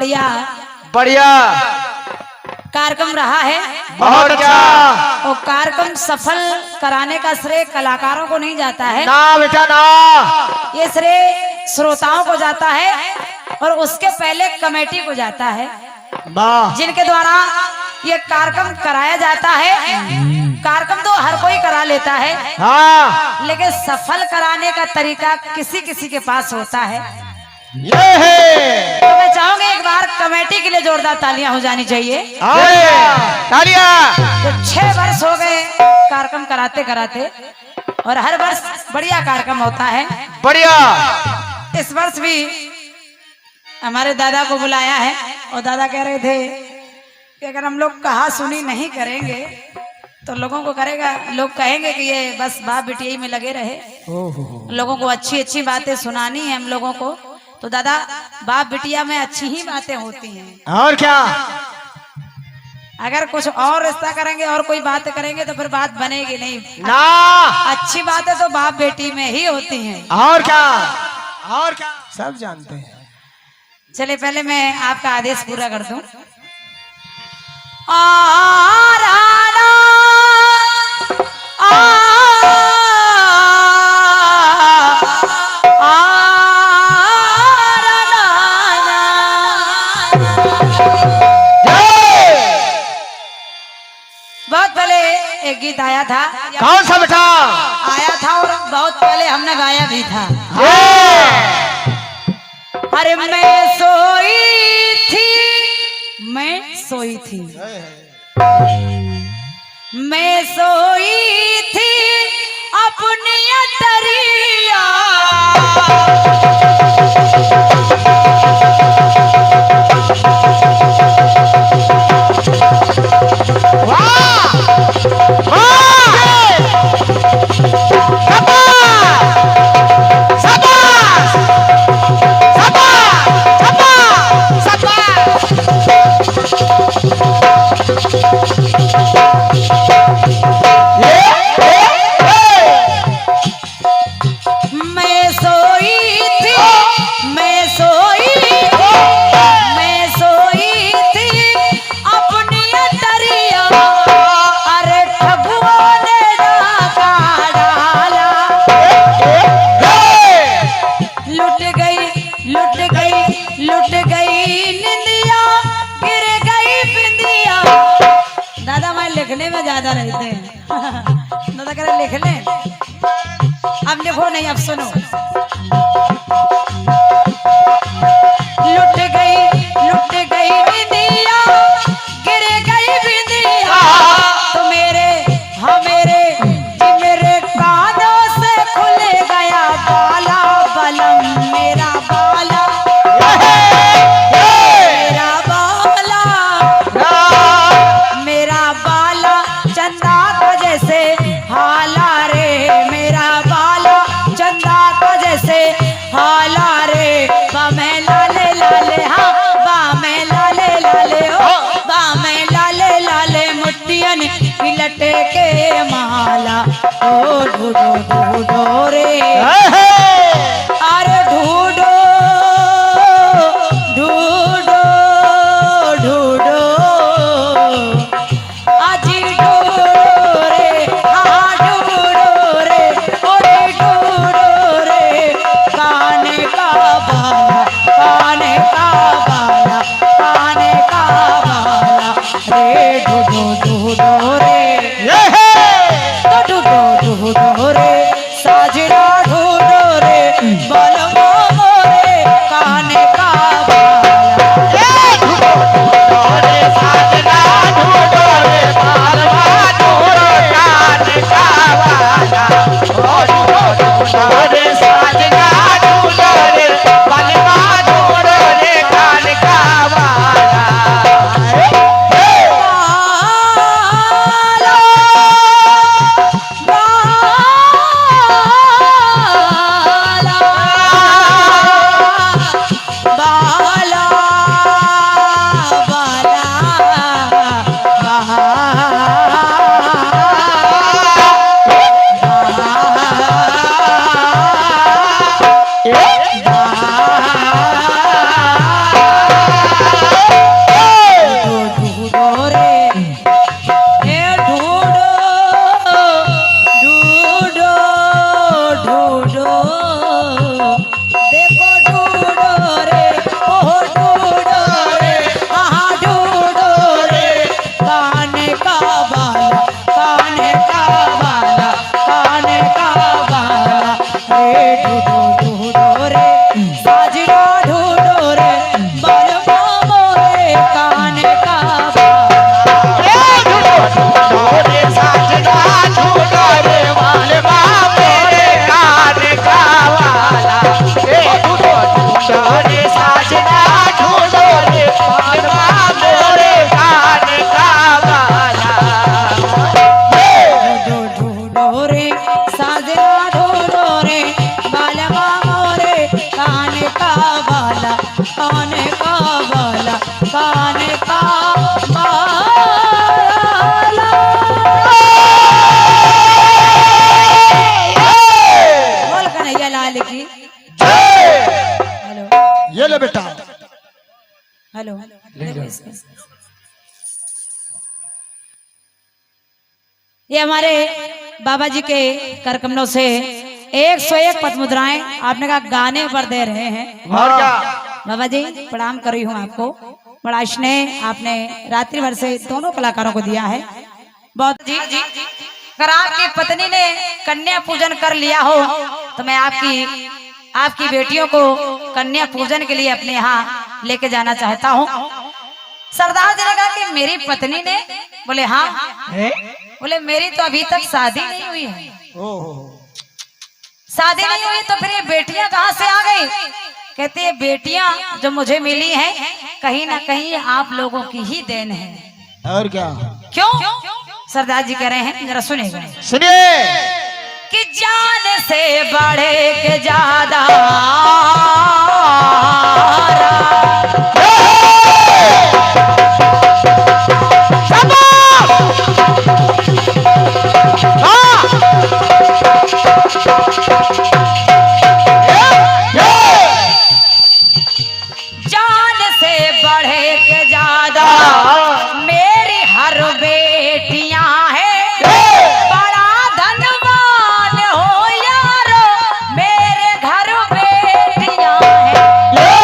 बढ़िया बढ़िया कार्यक्रम रहा है। बहुत अच्छा। और कार्यक्रम सफल कराने का श्रेय कलाकारों को नहीं जाता है ना बेटा ना, ये श्रेय श्रोताओं को जाता है और उसके पहले कमेटी को जाता है, जिनके द्वारा ये कार्यक्रम कराया जाता है। कार्यक्रम तो हर कोई करा लेता है, हाँ लेकिन सफल कराने का तरीका किसी किसी के पास होता है। ये है। तो मैं चाहूंगी एक बार कमेटी के लिए जोरदार तालियां हो जानी चाहिए। तालियां। तो 6 वर्ष हो गए कार्यक्रम कराते कराते और हर वर्ष बढ़िया कार्यक्रम होता है। बढ़िया। इस वर्ष भी हमारे दादा को बुलाया है और दादा कह रहे थे कि अगर हम लोग कहा सुनी नहीं करेंगे तो लोगों को करेगा, लोग कहेंगे कि ये बस बाप बिटिया में लगे रहे। लोगों को अच्छी अच्छी बातें सुनानी है हम लोगों को। तो दादा बाप बिटिया में अच्छी ही बातें होती हैं, और क्या। अगर कुछ और रिश्ता करेंगे और कोई बात करेंगे तो फिर बात बनेगी नहीं ना। अच्छी बातें तो बाप बेटी में ही होती हैं। और क्या, और क्या, सब जानते हैं। चलिए पहले मैं आपका आदेश पूरा कर दूं। बहुत पहले एक गीत आया था। कौन सा बेटा? आया था और बहुत पहले हमने गाया भी था। अरे मैं सोई थी, मैं सोई थी, मैं सोई थी अपनी अटरिया, ज्यादा रहते हैं। दादा कह रहे लिख ले, अब लिखो नहीं, अब सुनो। लुट गई बिंदिया, गिर गई बिंदिया, तो मेरे हाँ मेरे कानों से खुल गया बाला, बलम मेरा बाला, मेरा बाला चंदा का जैसे हाला रे, मेरा बाला चंदा का जैसे हाला रे, बामें लाले लाले, हाँ बामें लाले लाले, ओ बामें लाले लाले, मुट्टियन लटे के माला, ओ ढूढो ढूढो रे, अरे ढूढो ढूढो ढूढो, साजना ढूंढो बस। ये हमारे बाबा जी के कर कमलों से 101 पद मुद्राएं आपने कहा गाने पर दे रहे हैं। और क्या बाबा जी प्रणाम कर रही हूँ आपको, बड़ा स्नेह आपने रात्रि भर से दोनों कलाकारों को दिया है। बहुत जी अगर आपकी पत्नी ने कन्या पूजन कर लिया हो तो मैं आपकी बेटियों को कन्या पूजन के लिए अपने यहाँ लेके जाना चाहता हूँ। सरदार जी ने कहा कि मेरी पत्नी ने, बोले हाँ, बोले मेरी तो अभी तक शादी नहीं हुई है। शादी नहीं हुई तो फिर ये बेटियां कहाँ से आ गई? कहते हैं बेटियां जो मुझे मिली हैं कहीं ना कहीं आप लोगों की ही देन है। और क्या? क्यों? सरदार जी कह रहे हैं, जरा सुनेगा, सुनिए। कि जान से बढ़े के ज्यादा मेरी हर बेटियां है, बड़ा धनवान हो यारो, मेरे घर बेटियां है।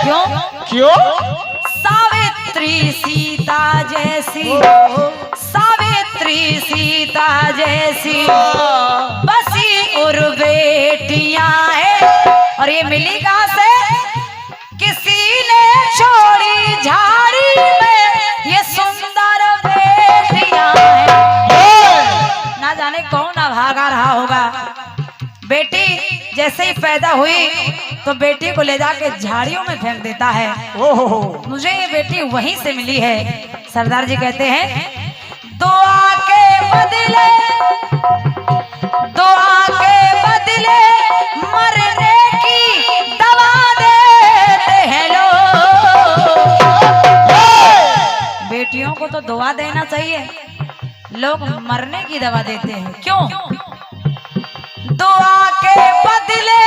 क्यों? क्यों? सावित्री सीता जैसी, सावित्री सीता जैसी बसी और बेटियां है। और ये मिली कहां से? किसी ने छोड़ी झाड़ी में ये सुंदर बेटियां हैं। ना जाने कौन अभागा रहा होगा। बेटी जैसे ही पैदा हुई तो बेटी को ले जाके झाड़ियों में फेंक देता है। मुझे ये बेटी वहीं से मिली है। सरदार जी कहते हैं दुआ के बदले, दुआ के बदले मरने की दवा देते हैं लोग। बेटियों को तो दुआ देना चाहिए, लोग मरने की दवा देते हैं। क्यों? दुआ के बदले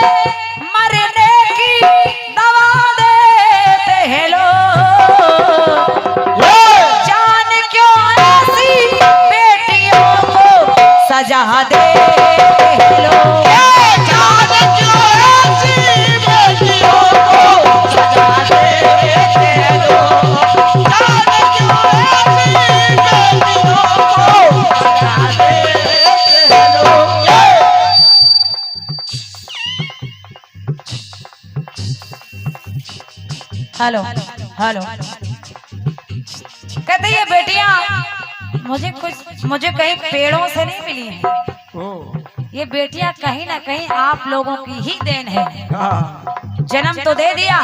मरने की दवा देते हैं लोग। जान क्यों ऐसी बेटियों को सजा देते हैं लोग। जान क्यों ऐसी बेटियों को सजा देते हैं लोग। जान क्यों ऐसी बेटियों को सजा देते हैं लोग। हेलो हेलो, कहते ये बेटियां मुझे कहीं पेड़ों से नहीं मिली हैं। ये बेटियां कहीं ना कहीं आप लोगों की ही देन है। जन्म तो दे दिया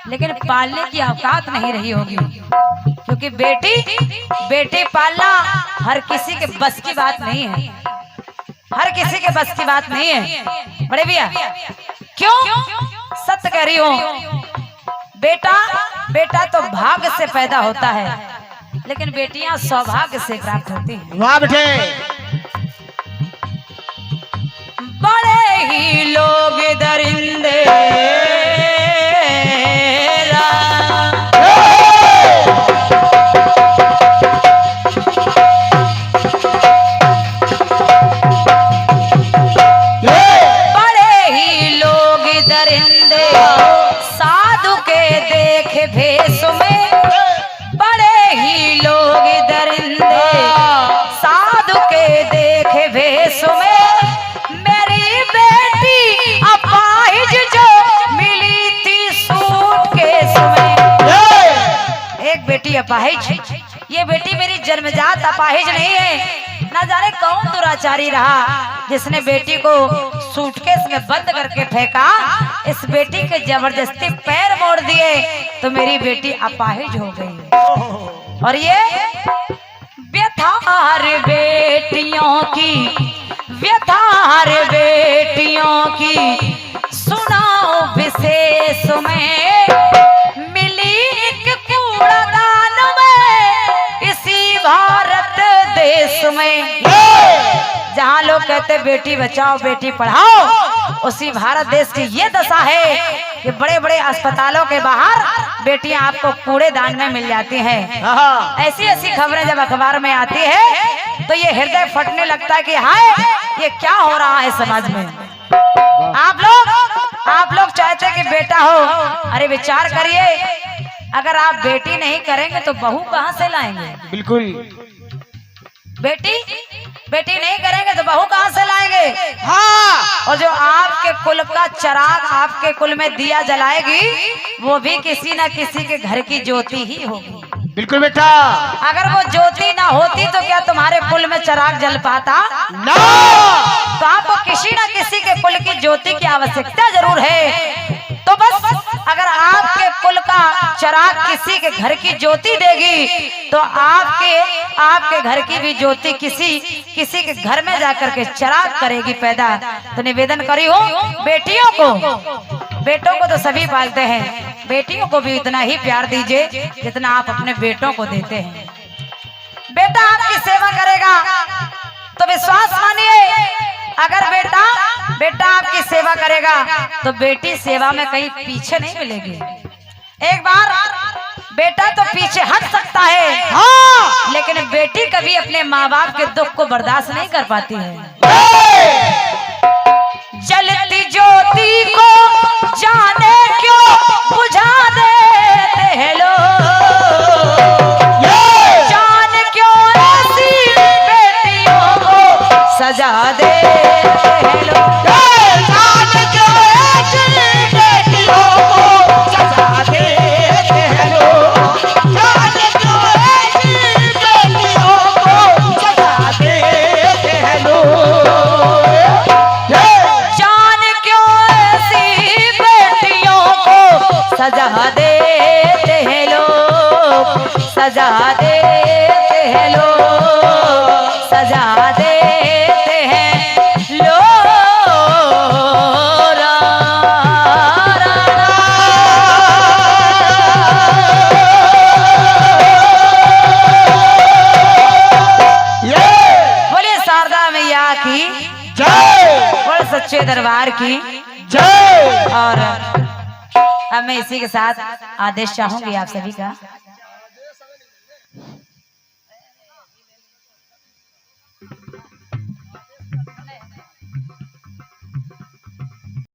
लेकिन पालने की औकात नहीं रही होगी, क्योंकि बेटी पालना हर किसी के बस की बात नहीं है। हर किसी के बस की बात नहीं है बड़े भैया। क्यों? सत्य कह रही हूँ। बेटा तो भाग्य से पैदा होता है, लेकिन बेटियां सौभाग्य से प्राप्त होती हैं। वाह बेटे। बड़े ही लोग दरिंदे भेष में, बड़े ही लोग दरिंदे साधु के देखे भेष में। मेरी बेटी अपाहिज जो मिली थी सूटकेस में। एक बेटी अपाहिज, ये बेटी मेरी जन्मजात अपाहिज नहीं है। ना जाने कौन दुराचारी रहा जिसने बेटी को सूटकेस में बंद करके फेंका। इस बेटी के जबरदस्ती पैर मोड़ दिए तो मेरी बेटी अपाहिज हो गई। और ये व्यथार बेटियों की, व्यथार बेटियों की सुनाओ विशेष में। मिली एक कूड़ादान में इसी भारत देश में। जहाँ लोग कहते बेटी बचाओ बेटी पढ़ाओ, उसी भारत देश की ये दशा है कि बड़े बड़े अस्पतालों के बाहर बेटियां आपको कूड़ेदान में मिल जाती हैं। हाँ। ऐसी ऐसी खबरें जब अखबार में आती है तो ये हृदय फटने लगता है कि हाय ये क्या हो रहा है समाज में। आप लोग चाहते कि बेटा हो, अरे विचार करिए, अगर आप बेटी नहीं करेंगे तो बहू कहाँ से लाएंगे? बिल्कुल। बेटी नहीं करेंगे तो बहू कहाँ से लाएंगे? हाँ। और जो आपके कुल का चिराग आपके कुल में दिया जलाएगी वो भी किसी न किसी के घर की ज्योति ही होगी। बिल्कुल बेटा। अगर वो ज्योति ना होती तो क्या तुम्हारे कुल में चिराग जल पाता? ना। तो आपको किसी न किसी के कुल की ज्योति की आवश्यकता जरूर है। तो बस अगर आपके कुल का चिराग किसी के घर की ज्योति देगी तो आपके घर की भी ज्योति किसी के घर में जाकर के चिराग करेगी पैदा। तो निवेदन करी हो बेटियों को, बेटों को तो सभी पालते हैं, बेटियों को भी इतना ही प्यार दीजिए जितना आप अपने बेटों को देते हैं। बेटा आपकी सेवा करेगा तो विश्वास मानिए, अगर बेटा आपकी सेवा करेगा तो बेटी सेवा में कहीं पीछे नहीं मिलेगी। एक बार बेटा तो पीछे हट सकता है, हाँ। लेकिन बेटी कभी अपने माँ बाप के दुख को बर्दाश्त नहीं कर पाती है। जलती ज्योति को जाने क्यों बुझा देते हैं लोग, जान क्यों ऐसी बेटियों को सजा देते हैं लोग, जान क्यों ऐसी बेटियों को सजा देते हैं लोग, जान क्यों ऐसी बेटियों को सजा देते हैं लोग, सजा देते हैं लोग, सजा देते हैं लोग, सजा देते हैं लोग। बोलिए शारदा मैया की जय, बोल सच्चे दरबार की जय। और अब मैं इसी के साथ आदेश चाहूंगी आप सभी का।